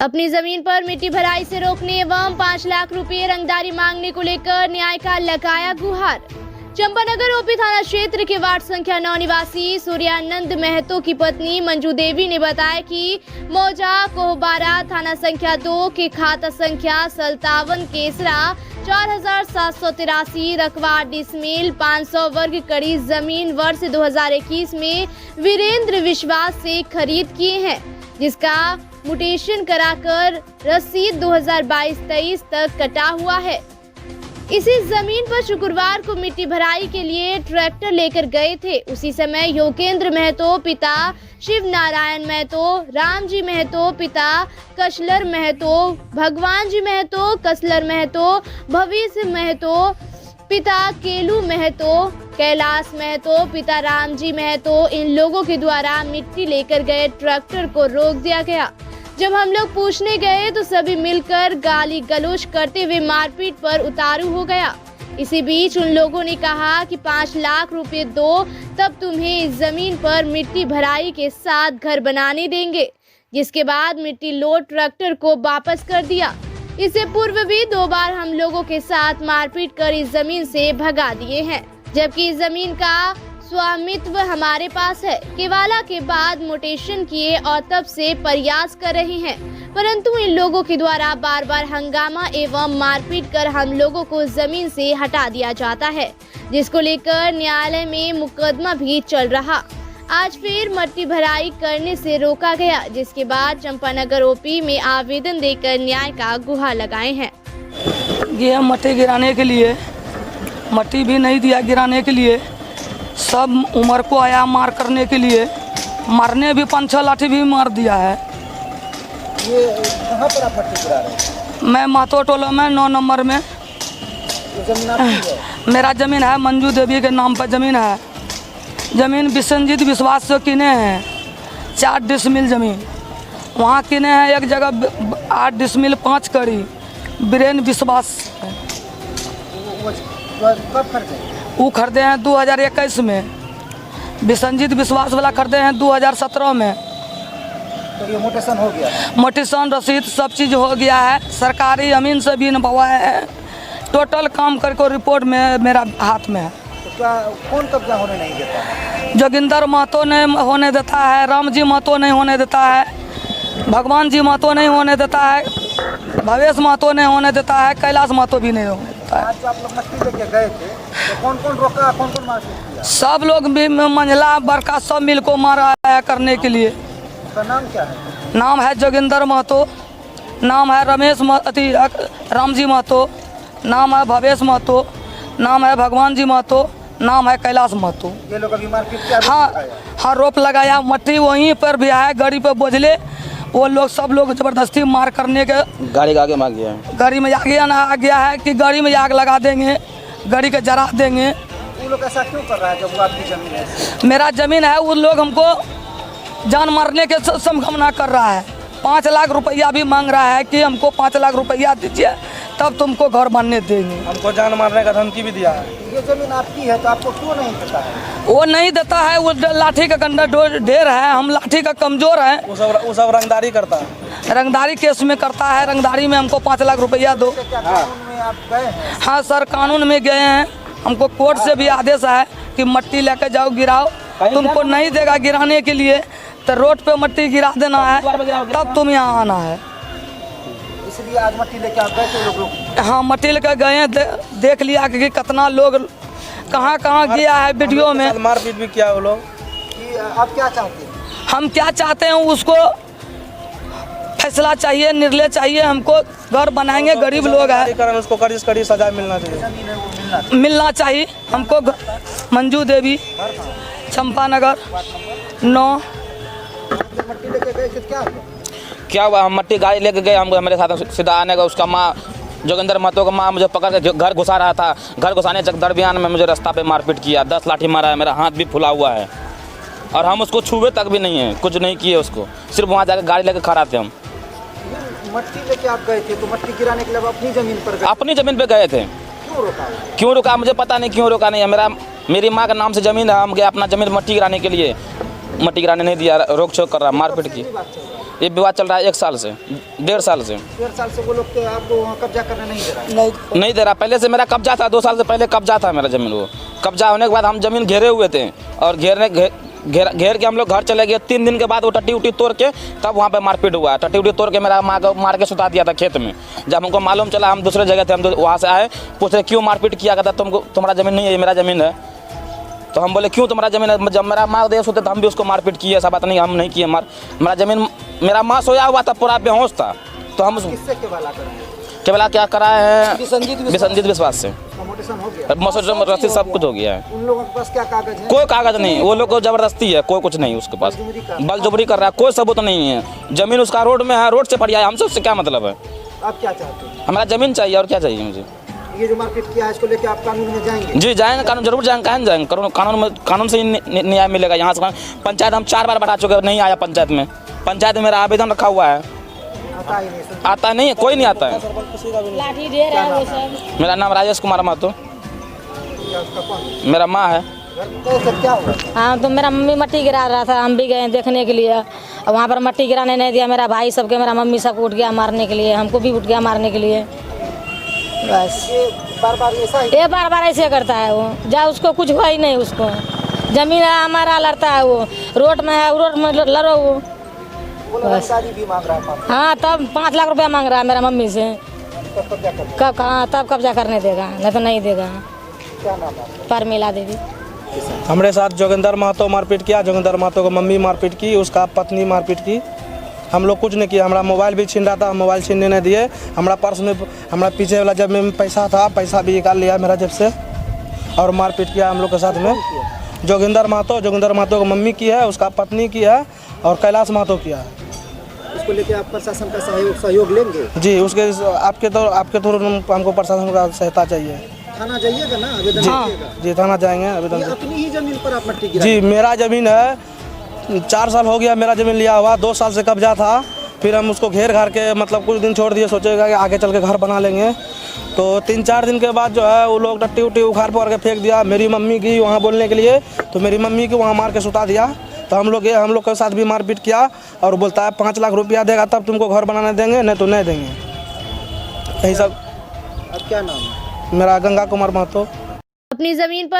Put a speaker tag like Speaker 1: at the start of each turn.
Speaker 1: अपनी जमीन पर मिट्टी भराई से रोकने एवं 5 लाख रुपए रंगदारी मांगने को लेकर न्याय का लगाया गुहार। चंपानगर ओपी थाना क्षेत्र के वार्ड संख्या 9 निवासी सूर्यानंद महतो की पत्नी मंजू देवी ने बताया कि मौजा कोहबारा थाना संख्या 2 के खाता संख्या 57 केसरा 4783 रकवा डिसमिल 500 वर्ग कड़ी जमीन वर्ष 2021 में वीरेंद्र विश्वास से खरीद किए हैं, जिसका म्यूटेशन कराकर रसीद 2022-23 तक कटा हुआ है। इसी जमीन पर शुक्रवार को मिट्टी भराई के लिए ट्रैक्टर लेकर गए थे। उसी समय योगेंद्र महतो पिता शिव नारायण महतो, रामजी महतो पिता कसलर महतो, भगवान जी महतो कसलर महतो, भविष्य महतो पिता केलू महतो, कैलाश महतो पिता रामजी महतो, इन लोगों के द्वारा मिट्टी लेकर गए ट्रैक्टर को रोक दिया गया। जब हम लोग पूछने गए तो सभी मिलकर गाली गलौज करते हुए मारपीट पर उतारू हो गया। इसी बीच उन लोगों ने कहा कि 5 लाख रुपए दो, तब तुम्हें इस जमीन पर मिट्टी भराई के साथ घर बनाने देंगे, जिसके बाद मिट्टी लोड ट्रैक्टर को वापस कर दिया। इससे पूर्व भी 2 बार हम लोगों के साथ मारपीट कर इस जमीन से भगा दिए हैं, जबकि इस जमीन का स्वामित्व हमारे पास है। केवाला के बाद म्यूटेशन किए और तब से प्रयास कर रहे हैं, परंतु इन लोगों के द्वारा बार बार हंगामा एवं मारपीट कर हम लोगों को जमीन से हटा दिया जाता है, जिसको लेकर न्यायालय में मुकदमा भी चल रहा। आज फिर मिट्टी भराई करने से रोका गया, जिसके बाद चंपानगर ओपी में आवेदन देकर न्याय का गुहार लगाए हैं।
Speaker 2: ये मिट्टी गिराने के लिए मिट्टी भी नहीं दिया, गिराने के लिए सब उम्र को आया मार करने के लिए, मारने भी 5-6 लाठी भी मार दिया है।
Speaker 3: ये कहाँ पर आप मिट्टी गिरा रहे हैं?
Speaker 2: मैं महतो टोला में 9 नंबर में।
Speaker 3: जमीन आपकी है?
Speaker 2: मेरा ज़मीन है, मंजू देवी के नाम पर ज़मीन है। ज़मीन विश्वजीत विश्वास से किने हैं 4 डिसमिल ज़मीन, वहाँ किने हैं एक जगह 8 डिसमिल 5 कड़ी वीरेंद्र विश्वास।
Speaker 3: कब खरीदे?
Speaker 2: वो खरीदे हैं 2021 में, विश्वजीत विश्वास वाला खरीदे हैं 2017 में।
Speaker 3: तो ये म्यूटेशन हो गया?
Speaker 2: म्यूटेशन रसीद सब चीज़ हो गया है, सरकारी अमीन से भी नपवाए हैं, टोटल काम करके रिपोर्ट में मेरा हाथ में है।
Speaker 3: तो क्या कौन कब्जा होने नहीं देता है?
Speaker 2: जोगिंदर महतो नहीं होने देता है, रामजी महतो नहीं होने देता है, भगवान जी महतो नहीं होने देता है, भवेश महतो नहीं होने देता है, कैलाश महतो भी नहीं होने देता है।
Speaker 3: आज आप लोग मिट्टी लेके गए थे तो कौन कौन रोका, कौन कौन मारपीट किया?
Speaker 2: सब लोग भी मंझला बड़का सब मिल को मारा है करने के लिए।
Speaker 3: उसका नाम क्या है?
Speaker 2: नाम है जोगिंदर महतो, नाम है रमेश रामजी महतो, नाम है भवेश महतो, नाम है भगवान जी महतो, नाम है कैलाश महतो।
Speaker 3: ये लोग अभी मारपीट किया?
Speaker 2: हाँ रोप लगाया, मट्टी वहीं पर भी है, गाड़ी पे बोझले वो लोग सब लोग जबरदस्ती मार करने के
Speaker 4: गाड़ी का आगे मार गया है।
Speaker 2: गाड़ी में आगे आ गया है कि गाड़ी में आग लगा देंगे, गाड़ी के जरा देंगे।
Speaker 3: वो लोग ऐसा क्यों कर रहा है जब वो आपकी जमीन है?
Speaker 2: मेरा ज़मीन है, वो लोग हमको जान मारने के संभावना कर रहा है। 5 लाख रुपया भी मांग रहा है कि हमको 5 लाख रुपया दीजिए तब तुमको घर बनने देंगे।
Speaker 4: हमको जान मारने का धमकी भी दिया है।
Speaker 3: ये जमीन आपकी है तो आपको क्यों नहीं देता है?
Speaker 2: वो नहीं देता है, वो लाठी का गंदा ढेर है, हम लाठी का कमजोर है।
Speaker 4: वो सब रंगदारी करता है,
Speaker 2: रंगदारी केस में करता है, रंगदारी में हमको 5 लाख रुपया दो।
Speaker 3: क्या कानून में आप गए हैं?
Speaker 2: हाँ सर, कानून में गए हैं, हमको कोर्ट से भी आदेश है कि मिट्टी लेके जाओ गिराओ, तुमको नहीं देगा गिराने के लिए तो रोड पे मिट्टी गिरा देना है, तब तुम यहाँ आना है।
Speaker 3: इसलिए आज मिट्टी लेके आप गए थे लोग?
Speaker 2: हाँ मिट्टी लेके गए हैं, देख लिया कि कितना लोग कहाँ कहाँ गया है वीडियो में।
Speaker 4: मारपीट भी किया वो लोग।
Speaker 3: आप क्या चाहते हैं?
Speaker 2: हम क्या चाहते हैं, उसको फैसला चाहिए, निर्णय चाहिए, हमको घर बनाएंगे, गरीब लोग हैं,
Speaker 4: उसको कड़ी सजा मिलना चाहिए,
Speaker 2: मिलना चाहिए हमको। मंजू देवी, चंपानगर 9।
Speaker 3: मिट्टी लेके गए थे, क्या
Speaker 4: हुआ? हम मिट्टी गाड़ी लेके गए, हमको मेरे साथ सीधा आने का उसका माँ जोगिंदर महतो का माँ मुझे पकड़ के घर घुसा रहा था। घर घुसाने चक दरमियान में मुझे रास्ता पे मारपीट किया, 10 लाठी मारा है, मेरा हाथ भी फुला हुआ है और हम उसको छुए तक भी नहीं है, कुछ नहीं किए उसको, सिर्फ वहाँ जाकर गाड़ी लेके खड़ा थे। हम
Speaker 3: मिट्टी लेके आप गए थे तो मिट्टी गिराने के लिए अपनी ज़मीन पर गए?
Speaker 4: अपनी ज़मीन पे गए थे। क्यों रुका मुझे पता नहीं, क्यों रुका नहीं है। मेरी माँ का नाम से ज़मीन है, हम गए अपना ज़मीन मिट्टी गिराने के लिए, मिट्टी गिराने नहीं दिया, रोक छोक कर रहा, मारपीट की। ये विवाद चल रहा है 1 साल से, 1.5 साल से।
Speaker 3: 1.5 साल से वो लोग के आपको वहाँ कब्जा करने नहीं दे रहा है।
Speaker 4: नहीं दे रहा। पहले से मेरा कब्जा था, 2 साल से पहले कब्जा था मेरा ज़मीन। वो कब्जा होने के बाद हम ज़मीन घेरे हुए थे और घेर के हम लोग घर चले गए। 3 दिन के बाद वो टट्टी उट्टी तोड़ के तब वहाँ पे मारपीट हुआ। टट्टी उट्टी तोड़ के मेरा माँ को मार के सुता दिया था खेत में। जब हमको मालूम चला, हम दूसरे जगह थे, हम वहाँ से आए, पूछे क्यों मारपीट किया करता, तुम्हारा ज़मीन नहीं है, ये मेरा ज़मीन है। तो हम बोले क्यों तुम्हारा ज़मीन है? जब मेरा माँ देश होते तो हम भी उसको मारपीट किए। ऐसा बात नहीं, हम नहीं किए मेरा ज़मीन। मेरा माँ सोया हुआ था, पूरा बेहोश था, तो हम
Speaker 3: किससे केवला कराए?
Speaker 4: केवला क्या कराए हैं? विसंजीत विश्वास से
Speaker 3: कम्यूटेशन हो गया,
Speaker 4: मोटर रसीद सब कुछ हो गया है।
Speaker 3: उन लोगों के पास क्या कागज है?
Speaker 4: कोई कागज नहीं, वो लोग को जबरदस्ती है, कोई कुछ नहीं उसके पास, बलजबरी कर रहा है, कोई सबूत नहीं है। ज़मीन उसका रोड में है, रोड से पड़ है, हमसे उससे क्या मतलब है?
Speaker 3: आप क्या चाहते हैं?
Speaker 4: हमारा ज़मीन चाहिए, और क्या चाहिए मुझे?
Speaker 3: ये जो मारपीट किया है इसको लेकर आप कानून में जाएंगे?
Speaker 4: जी जाएंगे, कानून जरूर जाएंगे, कहाँ जाएंगे? कानून से ही न्याय मिलेगा। यहाँ से पंचायत हम 4 बार बढ़ा चुके, नहीं आया पंचायत में। पंचायत में मेरा आवेदन रखा हुआ है,
Speaker 3: आता ही नहीं,
Speaker 4: आता नहीं है, कोई नहीं आता है।
Speaker 1: लाठी दे रहा है वो सब।
Speaker 4: मेरा नाम राजेश कुमार महतो,
Speaker 3: क्या उसका कौन?
Speaker 4: मेरा माँ है।
Speaker 3: कैसे क्या हुआ?
Speaker 5: हाँ, तो मेरा मम्मी मट्टी गिरा रहा था, हम भी गए देखने के लिए। और वहाँ पर मट्टी गिराने नहीं दिया। मेरा भाई सबके, मेरा मम्मी सबको उठ गया मारने के लिए, हमको भी उठ गया मारने के लिए। बस
Speaker 3: ये बार ऐसा ही
Speaker 5: ये बार ऐसे करता है वो। जा उसको कुछ हुआ ही नहीं, उसको जमीन है हमारा, लड़ता है वो। रोड में है, रोड में लड़ो वो।
Speaker 3: शादी भी मांग रहा है पापा।
Speaker 5: हाँ, तब 5 लाख रुपया मांग रहा है मेरा मम्मी से।
Speaker 3: तब कब्जा कर।
Speaker 5: कब कहाँ, तब कब्जा करने देगा, नहीं तो नहीं देगा।
Speaker 3: क्या नाम है?
Speaker 5: परमिला देवी।
Speaker 6: हमारे साथ जोगिंदर महतो मारपीट किया, जोगिंदर महतो को मम्मी मारपीट की, उसका पत्नी मारपीट की। हम लोग कुछ नहीं किया। हमारा मोबाइल भी छीन रहा था, मोबाइल छीनने नहीं दिए। हमारा पर्स में, हमारा पीछे वाला जेब में पैसा था, पैसा भी निकाल लिया मेरा जेब से और मारपीट किया हम लोग के साथ में। जोगिंदर महतो को मम्मी की है, उसका पत्नी की है और कैलाश महतो किया है।
Speaker 3: इसको लेके आप प्रशासन का सहयोग लेंगे?
Speaker 6: जी, उसके आपके थ्रू हमको प्रशासन का सहायता चाहिए।
Speaker 3: थाना जाइएगा ना, आवेदन दीजिएगा?
Speaker 6: जी, थाना जाएंगे,
Speaker 3: ये
Speaker 6: आवेदन।
Speaker 3: अपनी ही जमीन पर आप मट्टी गिरा?
Speaker 6: जी, मेरा ज़मीन है, 4 साल हो गया मेरा ज़मीन लिया हुआ। 2 साल से कब्जा था, फिर हम उसको घेर घार के मतलब कुछ दिन छोड़ दिए, सोचेगा कि आगे चल के घर बना लेंगे। तो 3-4 दिन के बाद जो है वो लोग टट्टी उट्टी उखाड़ पड़ के फेंक दिया। मेरी मम्मी की वहाँ बोलने के लिए, तो मेरी मम्मी को वहाँ मार के सुता दिया। तो हम लोग के साथ भी मारपीट किया और बोलता है 5 लाख रुपया देगा तब तुमको घर बनाने देंगे, नहीं तो नहीं देंगे। यही सब।
Speaker 3: अब क्या नाम है?
Speaker 6: मेरा गंगा कुमार महतो।
Speaker 1: अपनी जमीन पर